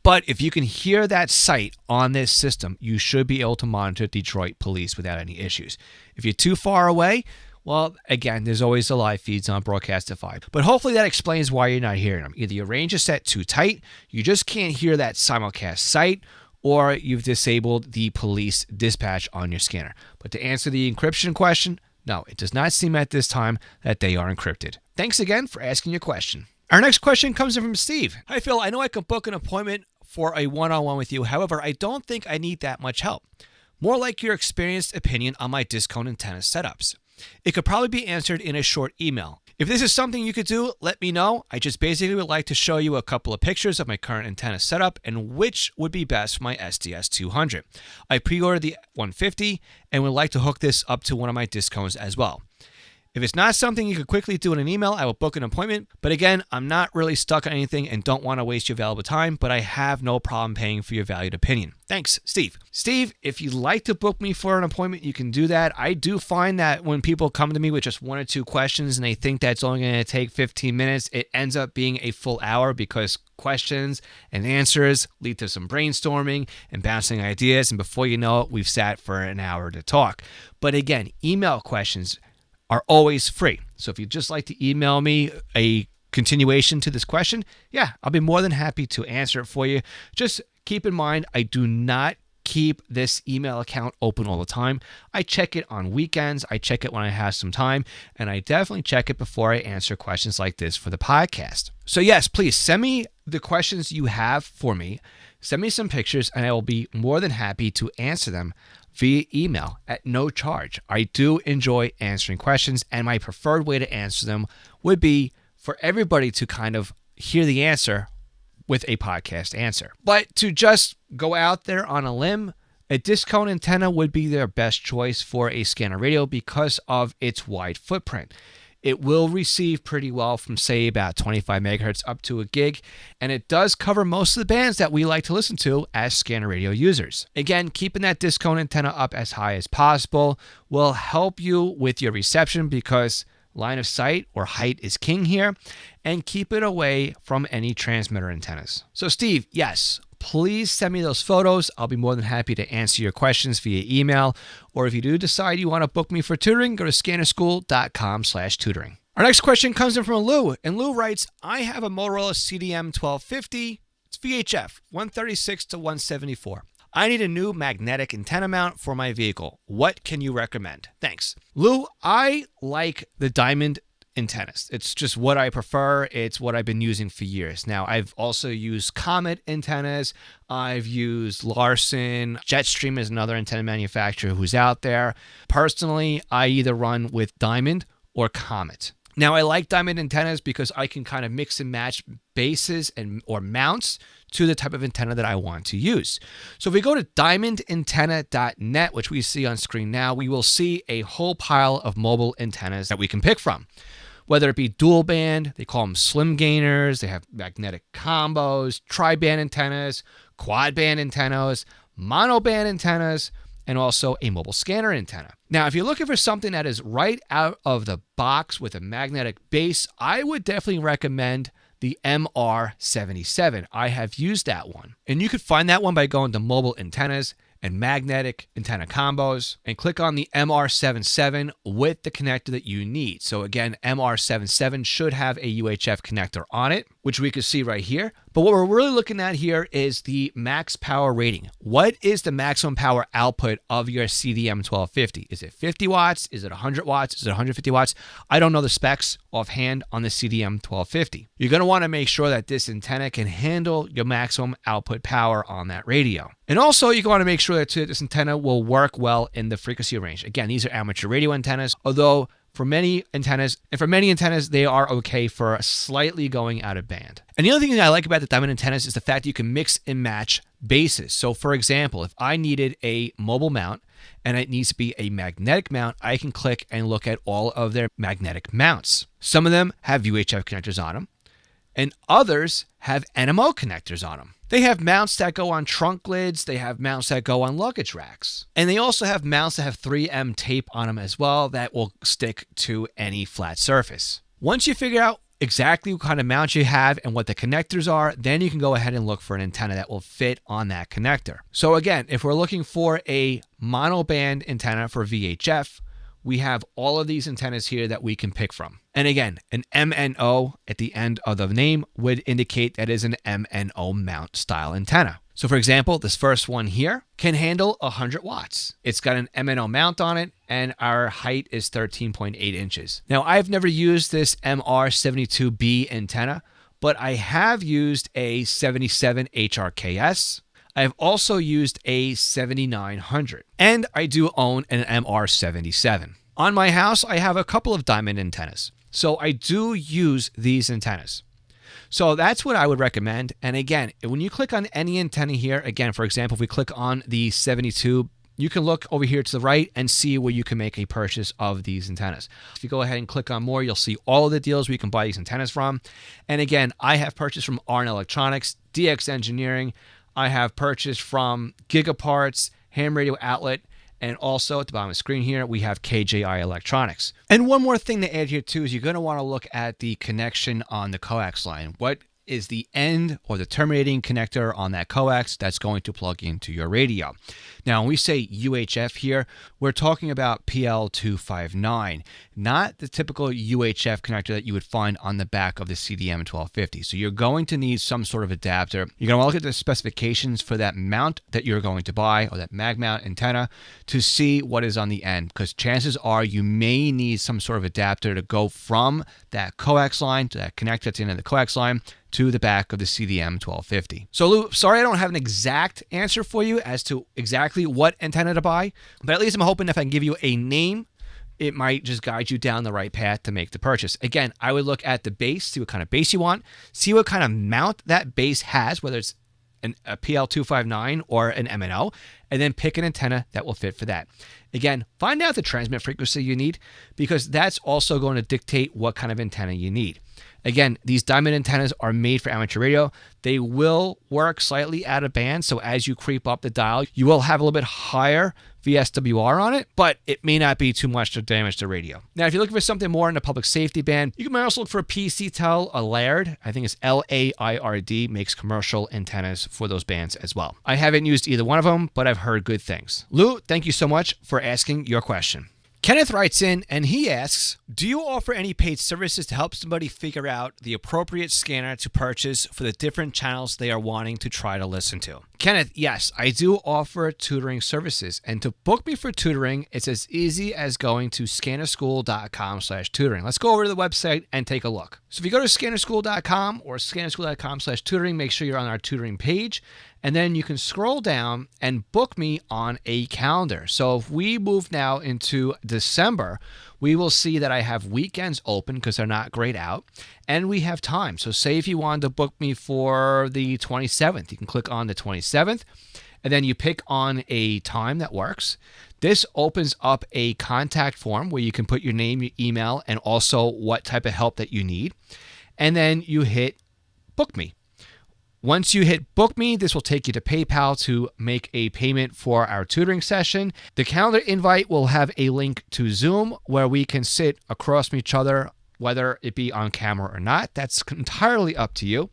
But if you can hear that site on this system, you should be able to monitor Detroit police without any issues. If you're too far away, well, again, there's always the live feeds on Broadcastify. But hopefully that explains why you're not hearing them. Either your range is set too tight, you just can't hear that simulcast site, or you've disabled the police dispatch on your scanner. But to answer the encryption question, no, it does not seem at this time that they are encrypted. Thanks again for asking your question. Our next question comes in from Steve. Hi, Phil. I know I can book an appointment for a one-on-one with you. However, I don't think I need that much help. More like your experienced opinion on my Discone antenna setups. It could probably be answered in a short email. If this is something you could do, let me know. I just basically would like to show you a couple of pictures of my current antenna setup and which would be best for my SDS200. I pre-ordered the 150 and would like to hook this up to one of my Discones as well. If it's not something you could quickly do in an email, I will book an appointment. But again, I'm not really stuck on anything and don't want to waste your valuable time, but I have no problem paying for your valued opinion. Thanks, Steve. Steve, if you'd like to book me for an appointment, you can do that. I do find that when people come to me with just one or two questions and they think that's only going to take 15 minutes, it ends up being a full hour because questions and answers lead to some brainstorming and bouncing ideas. And before you know it, we've sat for an hour to talk. But again, email questions are always free. So if you'd just like to email me a continuation to this question, yeah, I'll be more than happy to answer it for you. Just keep in mind, I do not keep this email account open all the time. I check it on weekends. I check it when I have some time, and I definitely check it before I answer questions like this for the podcast. So yes, please send me the questions you have for me. Send me some pictures, and I will be more than happy to answer them via email at no charge. I do enjoy answering questions, and my preferred way to answer them would be for everybody to kind of hear the answer with a podcast answer. But to just go out there on a limb, a Discone antenna would be their best choice for a scanner radio because of its wide footprint. It will receive pretty well from, say, about 25 megahertz up to a gig, and it does cover most of the bands that we like to listen to as scanner radio users. Again, keeping that Discone antenna up as high as possible will help you with your reception because line of sight or height is king here, and keep it away from any transmitter antennas. So Steve, yes, please send me those photos. I'll be more than happy to answer your questions via email. Or if you do decide you want to book me for tutoring, go to scannerschool.com/tutoring. Our next question comes in from Lou, and Lou writes, I have a Motorola CDM 1250. It's VHF, 136 to 174. I need a new magnetic antenna mount for my vehicle. What can you recommend? Thanks. Lou, I like the diamond antennas. It's just what I prefer. It's what I've been using for years. Now, I've also used Comet antennas. I've used Larson. Jetstream is another antenna manufacturer who's out there. Personally, I either run with Diamond or Comet. Now, I like diamond antennas because I can kind of mix and match bases or mounts to the type of antenna that I want to use. So if we go to diamondantenna.net, which we see on screen now, we will see a whole pile of mobile antennas that we can pick from. Whether it be dual band, they call them slim gainers, they have magnetic combos, tri-band antennas, quad band antennas, mono band antennas, and also a mobile scanner antenna. Now, if you're looking for something that is right out of the box with a magnetic base, I would definitely recommend the MR77. I have used that one. And you could find that one by going to mobile antennas and magnetic antenna combos and click on the MR77 with the connector that you need. So again, MR77 should have a UHF connector on it, which we can see right here. But what we're really looking at here is the max power rating. What is the maximum power output of your CDM1250? Is it 50 watts? Is it 100 watts? Is it 150 watts? I don't know the specs offhand on the CDM1250. You're going to want to make sure that this antenna can handle your maximum output power on that radio. And also, you want to make sure that this antenna will work well in the frequency range. Again, these are amateur radio antennas, although for many antennas, they are okay for slightly going out of band. And the other thing that I like about the diamond antennas is the fact that you can mix and match bases. So for example, if I needed a mobile mount and it needs to be a magnetic mount, I can click and look at all of their magnetic mounts. Some of them have UHF connectors on them, and others have NMO connectors on them. They have mounts that go on trunk lids. They have mounts that go on luggage racks. And they also have mounts that have 3M tape on them as well that will stick to any flat surface. Once you figure out exactly what kind of mount you have and what the connectors are, then you can go ahead and look for an antenna that will fit on that connector. So again, if we're looking for a monoband antenna for VHF, we have all of these antennas here that we can pick from. And again, an MNO at the end of the name would indicate that is an MNO mount style antenna. So for example, this first one here can handle 100 watts. It's got an MNO mount on it, and our height is 13.8 inches. Now, I've never used this MR72B antenna, but I have used a 77 HRKS. I have also used a 7900, and I do own an MR77. On my house, I have a couple of diamond antennas, so I do use these antennas. So that's what I would recommend. And again, when you click on any antenna here, again, for example, if we click on the 72, you can look over here to the right and see where you can make a purchase of these antennas. If you go ahead and click on more, you'll see all of the deals where you can buy these antennas from. And again, I have purchased from RN Electronics, DX Engineering. I have purchased from Gigaparts, Ham Radio Outlet, and also at the bottom of the screen here, we have KJI Electronics. And one more thing to add here too is you're going to want to look at the connection on the coax line. What is the end or the terminating connector on that coax that's going to plug into your radio? Now, when we say UHF here, we're talking about PL259, not the typical UHF connector that you would find on the back of the CDM1250. So you're going to need some sort of adapter. You're going to look at the specifications for that mount that you're going to buy, or that mag mount antenna, to see what is on the end, because chances are you may need some sort of adapter to go from that coax line to that connector at the end of the coax line to the back of the CDM1250. So Lou, sorry I don't have an exact answer for you as to exactly what antenna to buy, but at least I'm hoping if I can give you a name, it might just guide you down the right path to make the purchase. Again, I would look at the base, see what kind of base you want, see what kind of mount that base has, whether it's a PL259 or an MNO, and then pick an antenna that will fit for that. Again, find out the transmit frequency you need, because that's also going to dictate what kind of antenna you need. Again, these diamond antennas are made for amateur radio. They will work slightly out of band, so as you creep up the dial, you will have a little bit higher VSWR on it, but it may not be too much to damage the radio. Now, if you're looking for something more in the public safety band, you can also look for a PCTEL, a Laird. I think it's LAIRD, makes commercial antennas for those bands as well. I haven't used either one of them, but I've heard good things. Lou, thank you so much for asking your question. Kenneth writes in and he asks, do you offer any paid services to help somebody figure out the appropriate scanner to purchase for the different channels they are wanting to try to listen to? Kenneth, yes, I do offer tutoring services, and to book me for tutoring, it's as easy as going to scannerschool.com/tutoring. Let's go over to the website and take a look. So if you go to scannerschool.com or scannerschool.com/tutoring, make sure you're on our tutoring page, and then you can scroll down and book me on a calendar. So if we move now into December, we will see that I have weekends open because they're not grayed out, and we have time. So say if you wanted to book me for the 27th, you can click on the 27th, and then you pick on a time that works. This opens up a contact form where you can put your name, your email, and also what type of help that you need. And then you hit book me. Once you hit book me, this will take you to PayPal to make a payment for our tutoring session. The calendar invite will have a link to Zoom where we can sit across from each other, whether it be on camera or not. That's entirely up to you.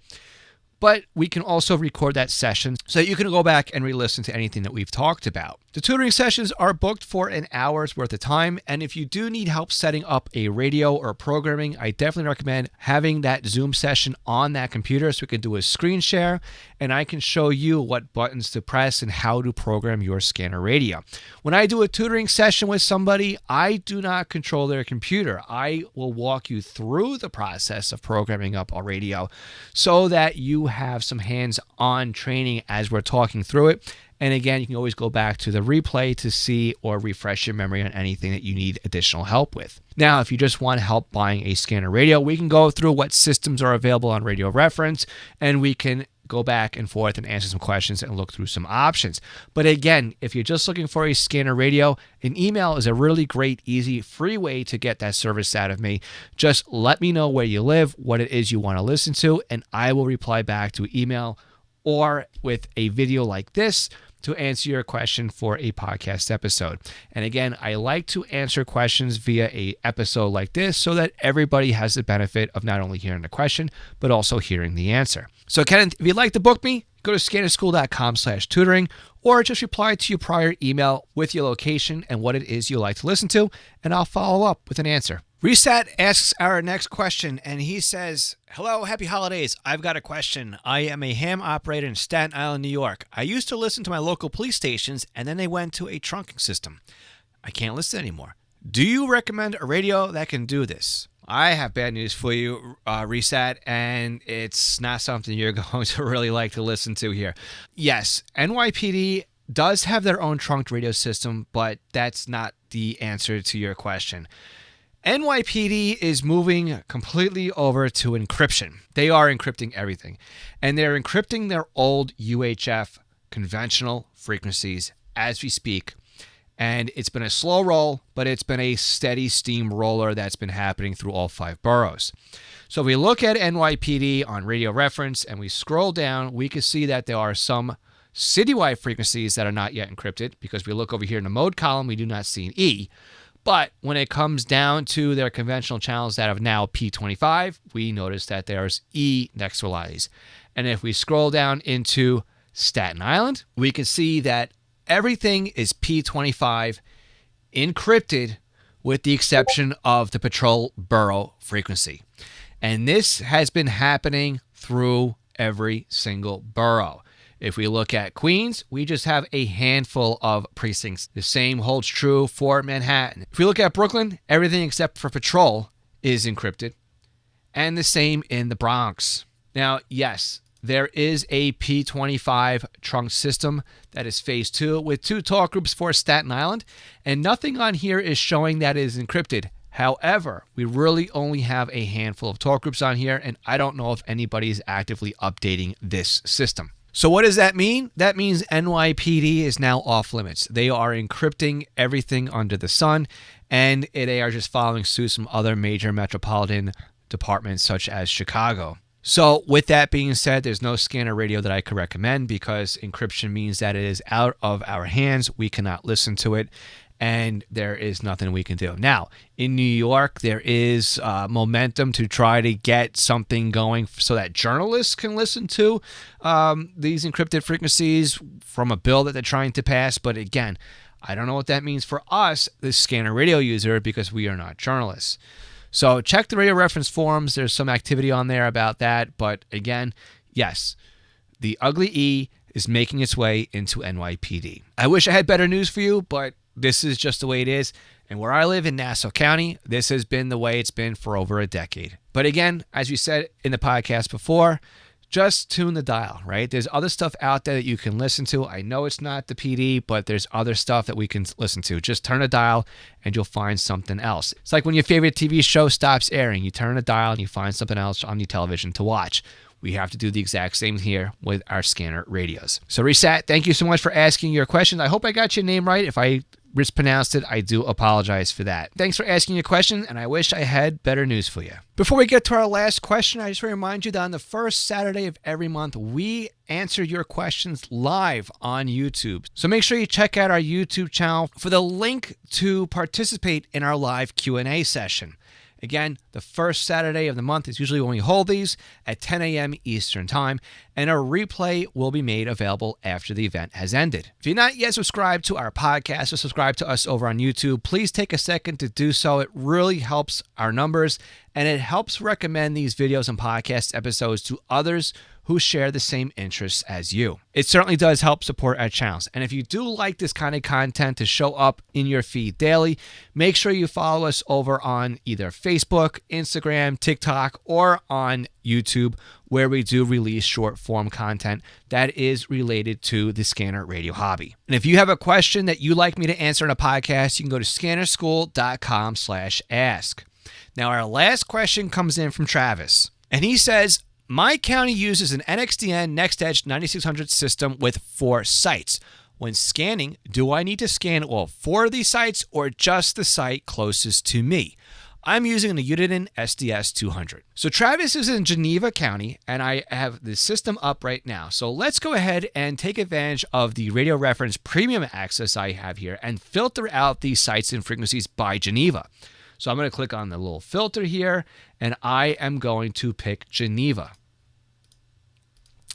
But we can also record that session so that you can go back and re-listen to anything that we've talked about. The tutoring sessions are booked for an hour's worth of time, and if you do need help setting up a radio or programming, I definitely recommend having that Zoom session on that computer so we can do a screen share, and I can show you what buttons to press and how to program your scanner radio. When I do a tutoring session with somebody, I do not control their computer. I will walk you through the process of programming up a radio so that you have some hands-on training as we're talking through it. And again, you can always go back to the replay to see or refresh your memory on anything that you need additional help with. Now, if you just want help buying a scanner radio, we can go through what systems are available on Radio Reference, and we can go back and forth and answer some questions and look through some options. But again, if you're just looking for a scanner radio, an email is a really great, easy, free way to get that service out of me. Just let me know where you live, what it is you want to listen to, and I will reply back to email or with a video like this to answer your question for a podcast episode. And again, I like to answer questions via an episode like this so that everybody has the benefit of not only hearing the question, but also hearing the answer. So Ken, if you'd like to book me, go to scannerschool.com/tutoring, or just reply to your prior email with your location and what it is you like to listen to, and I'll follow up with an answer. Reset asks our next question, and he says, "Hello, happy holidays. I've got a question. I am a ham operator in Staten Island, New York. I used to listen to my local police stations, and then they went to a trunking system. I can't listen anymore. Do you recommend a radio that can do this?" I have bad news for you, Reset, and it's not something you're going to really like to listen to here. Yes, NYPD does have their own trunked radio system, but that's not the answer to your question. NYPD is moving completely over to encryption. They are encrypting everything, and they're encrypting their old UHF conventional frequencies as we speak. And it's been a slow roll, but it's been a steady steamroller that's been happening through all 5 boroughs. So if we look at NYPD on Radio Reference and we scroll down, we can see that there are some citywide frequencies that are not yet encrypted, because we look over here in the mode column, we do not see an E. But when it comes down to their conventional channels that are now P25, we notice that there's E next to a lot of these. And if we scroll down into Staten Island, we can see that everything is P25 encrypted with the exception of the patrol borough frequency. And this has been happening through every single borough. If we look at Queens, we just have a handful of precincts. The same holds true for Manhattan. If we look at Brooklyn, everything except for patrol is encrypted. And the same in the Bronx. Now, yes, there is a P25 trunk system that is phase 2 with 2 talk groups for Staten Island, and nothing on here is showing that it is encrypted. However, we really only have a handful of talk groups on here, and I don't know if anybody is actively updating this system. So what does that mean? That means NYPD is now off limits. They are encrypting everything under the sun, and they are just following suit some other major metropolitan departments such as Chicago. So with that being said, there's no scanner radio that I could recommend because encryption means that it is out of our hands. We cannot listen to it, and there is nothing we can do. Now, in New York, there is momentum to try to get something going so that journalists can listen to these encrypted frequencies from a bill that they're trying to pass. But again, I don't know what that means for us, the scanner radio user, because we are not journalists. So check the Radio Reference forums. There's some activity on there about that. But again, yes, the ugly E is making its way into NYPD. I wish I had better news for you, but this is just the way it is. And where I live in Nassau County, this has been the way it's been for over a decade. But again, as we said in the podcast before, just tune the dial, right? There's other stuff out there that you can listen to. I know it's not the PD, but there's other stuff that we can listen to. Just turn a dial and you'll find something else. It's like when your favorite TV show stops airing, you turn a dial and you find something else on your television to watch. We have to do the exact same here with our scanner radios. So Reset, thank you so much for asking your question. I hope I got your name right. If I mispronounced it, I do apologize for that. Thanks for asking your question, and I wish I had better news for you. Before we get to our last question, I just want to remind you that on the first Saturday of every month, we answer your questions live on YouTube. So make sure you check out our YouTube channel for the link to participate in our live Q&A session. Again, the first Saturday of the month is usually when we hold these at 10 a.m. Eastern Time, and a replay will be made available after the event has ended. If you're not yet subscribed to our podcast or subscribed to us over on YouTube, please take a second to do so. It really helps our numbers, and it helps recommend these videos and podcast episodes to others who share the same interests as you. It certainly does help support our channels. And if you do like this kind of content to show up in your feed daily, make sure you follow us over on either Facebook, Instagram, TikTok, or on YouTube, where we do release short form content that is related to the scanner radio hobby. And if you have a question that you'd like me to answer in a podcast, you can go to scannerschool.com/ask. Now, our last question comes in from Travis, and he says, my county uses an NXDN NextEdge 9600 system with 4 sites. When scanning, do I need to scan all 4 of these sites or just the site closest to me? I'm using the Uniden SDS200. So Travis is in Geneva County, and I have the system up right now. So let's go ahead and take advantage of the Radio Reference Premium access I have here and filter out these sites and frequencies by Geneva. So I'm going to click on the little filter here, and I am going to pick Geneva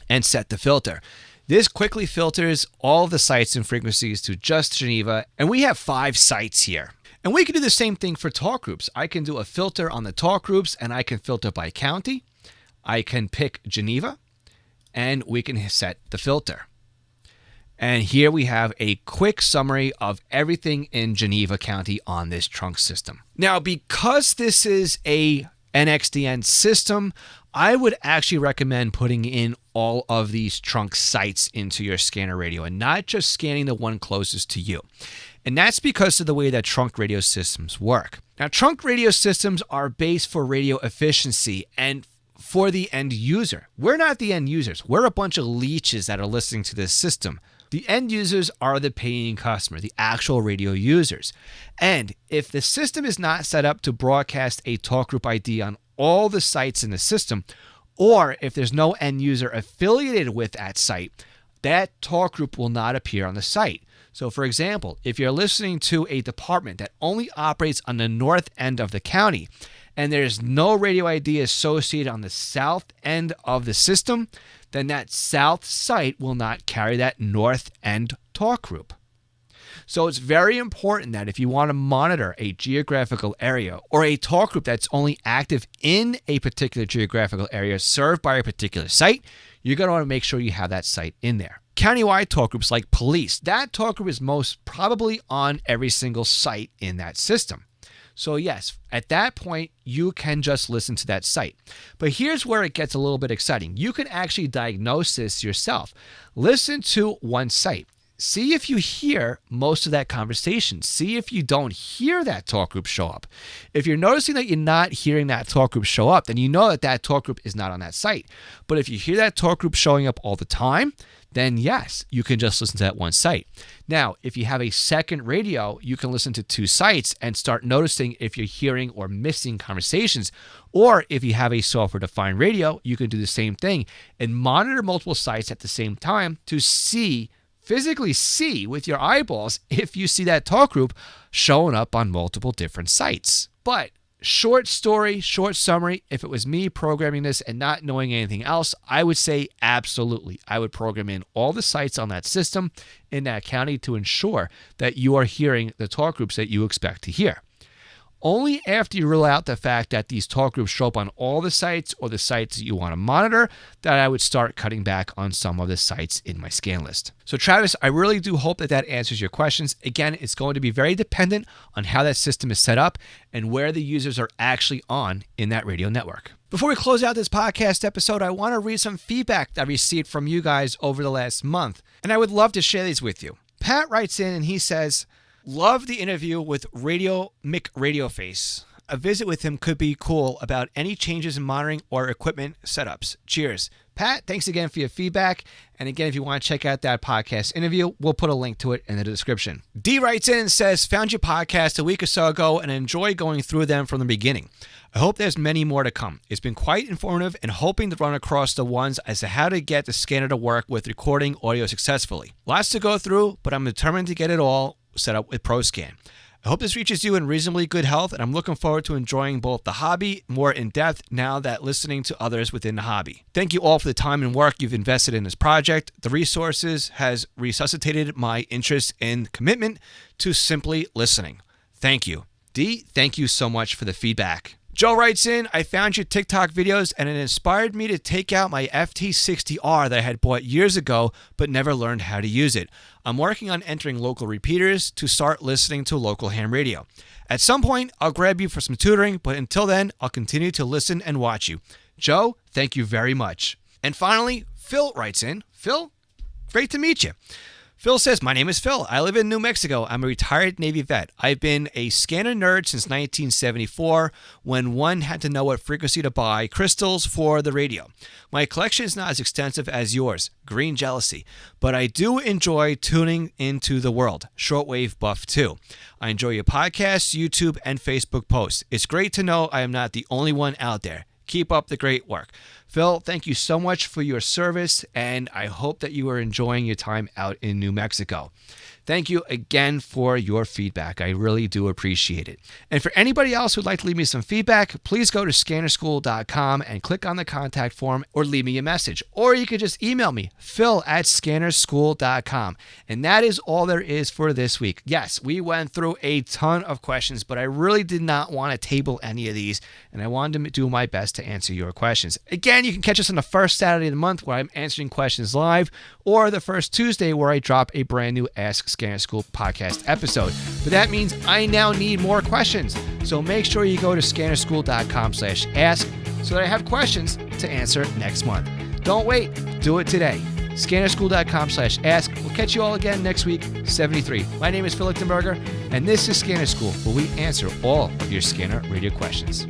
and set the filter. This quickly filters all the sites and frequencies to just Geneva, and we have 5 sites here. And we can do the same thing for talk groups. I can do a filter on the talk groups, and I can filter by county. I can pick Geneva, and we can set the filter. And here we have a quick summary of everything in Geneva County on this trunk system. Now, because this is a NXDN system, I would actually recommend putting in all of these trunk sites into your scanner radio and not just scanning the one closest to you. And that's because of the way that trunk radio systems work. Now, trunk radio systems are based for radio efficiency and for the end user. We're not the end users. We're a bunch of leeches that are listening to this system. The end users are the paying customer, the actual radio users. And if the system is not set up to broadcast a talk group ID on all the sites in the system, or if there's no end user affiliated with that site, that talk group will not appear on the site. So for example, if you're listening to a department that only operates on the north end of the county, and there's no radio ID associated on the south end of the system, then that south site will not carry that north end talk group. So it's very important that if you want to monitor a geographical area or a talk group that's only active in a particular geographical area served by a particular site, you're going to want to make sure you have that site in there. Countywide talk groups like police, that talk group is most probably on every single site in that system. So yes, at that point, you can just listen to that site. But here's where it gets a little bit exciting. You can actually diagnose this yourself. Listen to one site. See if you hear most of that conversation. See if you don't hear that talk group show up. If you're noticing that you're not hearing that talk group show up, then you know that that talk group is not on that site. But if you hear that talk group showing up all the time, then yes, you can just listen to that one site. Now, if you have a second radio, you can listen to 2 sites and start noticing if you're hearing or missing conversations. Or if you have a software-defined radio, you can do the same thing and monitor multiple sites at the same time to physically see with your eyeballs if you see that talk group showing up on multiple different sites. But short story, short summary, if it was me programming this and not knowing anything else, I would say absolutely. I would program in all the sites on that system in that county to ensure that you are hearing the talk groups that you expect to hear. Only after you rule out the fact that these talk groups show up on all the sites or the sites that you want to monitor, that I would start cutting back on some of the sites in my scan list. So Travis, I really do hope that answers your questions. Again, it's going to be very dependent on how that system is set up and where the users are actually on in that radio network. Before we close out this podcast episode, I want to read some feedback that I received from you guys over the last month, and I would love to share these with you. Pat writes in and he says, "Love the interview with Mick Radioface. A visit with him could be cool about any changes in monitoring or equipment setups. Cheers." Pat, thanks again for your feedback. And again, if you want to check out that podcast interview, we'll put a link to it in the description. D writes in and says, "Found your podcast a week or so ago and enjoy going through them from the beginning. I hope there's many more to come. It's been quite informative and hoping to run across the ones as to how to get the scanner to work with recording audio successfully. Lots to go through, but I'm determined to get it all set up with ProScan. I hope this reaches you in reasonably good health, and I'm looking forward to enjoying both the hobby more in depth now that listening to others within the hobby. Thank you all for the time and work you've invested in this project. The resources has resuscitated my interest and commitment to simply listening. Thank you." D, thank you so much for the feedback. Joe writes in, "I found your TikTok videos and it inspired me to take out my FT60R that I had bought years ago but never learned how to use it. I'm working on entering local repeaters to start listening to local ham radio. At some point, I'll grab you for some tutoring, but until then, I'll continue to listen and watch you." Joe, thank you very much. And finally, Phil writes in. Phil, great to meet you. Phil says, "My name is Phil. I live in New Mexico. I'm a retired Navy vet. I've been a scanner nerd since 1974 when one had to know what frequency to buy crystals for the radio. My collection is not as extensive as yours, green jealousy, but I do enjoy tuning into the world, shortwave buff too. I enjoy your podcasts, YouTube, and Facebook posts. It's great to know I am not the only one out there. Keep up the great work." Phil, thank you so much for your service, and I hope that you are enjoying your time out in New Mexico. Thank you again for your feedback. I really do appreciate it. And for anybody else who'd like to leave me some feedback, please go to scannerschool.com and click on the contact form or leave me a message. Or you could just email me, phil@scannerschool.com. And that is all there is for this week. Yes, we went through a ton of questions, but I really did not want to table any of these, and I wanted to do my best to answer your questions. Again, you can catch us on the first Saturday of the month where I'm answering questions live, or the first Tuesday where I drop a brand new Ask Scanner School podcast episode. But that means I now need more questions. So make sure you go to scannerschool.com/ask so that I have questions to answer next month. Don't wait. Do it today. Scannerschool.com/ask. We'll catch you all again next week, 73. My name is Phil Lichtenberger, and this is Scanner School, where we answer all of your scanner radio questions.